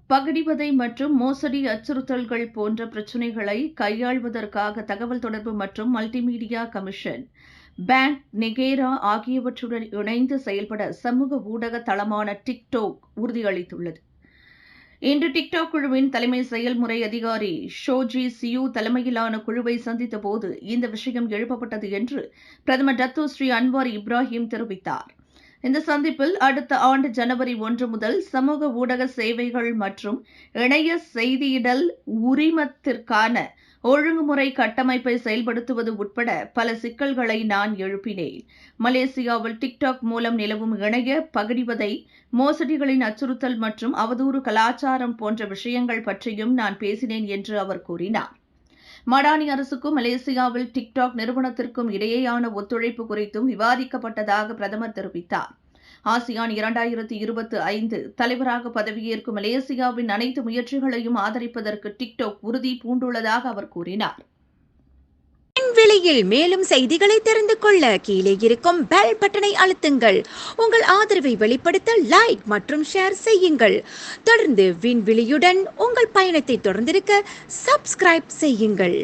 பகடிவதை மற்றும் மோசடி அச்சுறுத்தல்கள் போன்ற பிரச்சினைகளை கையாள்வதற்காக தகவல் தொடர்பு மற்றும் மல்டிமீடியா கமிஷன், பேங்க் நிகேரா ஆகியவற்றுடன் இணைந்து செயல்பட சமூக ஊடக தளமான டிக்டாக் உறுதியளித்துள்ளது. இன்று டிக்டாக் குழுவின் தலைமை செயல்முறை அதிகாரி ஷோஜி சியூ தலைமையிலான குழுவை சந்தித்தபோது இந்த விஷயம் எழுப்பப்பட்டது என்று பிரதமர் டத்தோ ஸ்ரீ அன்வார் இப்ராஹிம் தெரிவித்தார். இந்த சந்திப்பில் அடுத்த ஆண்டு ஜனவரி 1 முதல் சமூக ஊடக சேவைகள் மற்றும் இணைய செய்தியிடல் உரிமத்திற்கான ஒழுங்குமுறை கட்டமைப்பை செயல்படுத்துவது உட்பட பல சிக்கல்களை நான் எழுப்பினேன். மலேசியாவில் டிக்டாக் மூலம் நிலவும் இணைய பகடிவதை, மோசடிகளின் அச்சுறுத்தல் மற்றும் அவதூறு கலாச்சாரம் போன்ற விஷயங்கள் பற்றியும் நான் பேசினேன் என்று அவர் கூறினார். மடானி அரசுக்கும் மலேசியாவில் டிக்டாக் நிறுவனத்திற்கும் இடையேயான ஒத்துழைப்பு குறித்தும் விவாதிக்கப்பட்டதாக பிரதமர் தெரிவித்தார். ஆசியான் 2025 தலைவராக பதவியேற்கும் மலேசியாவின் அனைத்து முயற்சிகளையும் ஆதரிப்பதற்கு டிக்டாக் உறுதி பூண்டுள்ளதாக அவர் கூறினார். விண்வெளியில் மேலும் செய்திகளை தெரிந்து கொள்ள கீழே இருக்கும் பெல் பட்டனை அழுத்துங்கள். உங்கள் ஆதரவை வெளிப்படுத்த லைக் மற்றும் ஷேர் செய்யுங்கள். தொடர்ந்து விண்வெளியுடன் உங்கள் பயணத்தை தொடர்ந்திருக்க சப்ஸ்கிரைப் செய்யுங்கள்.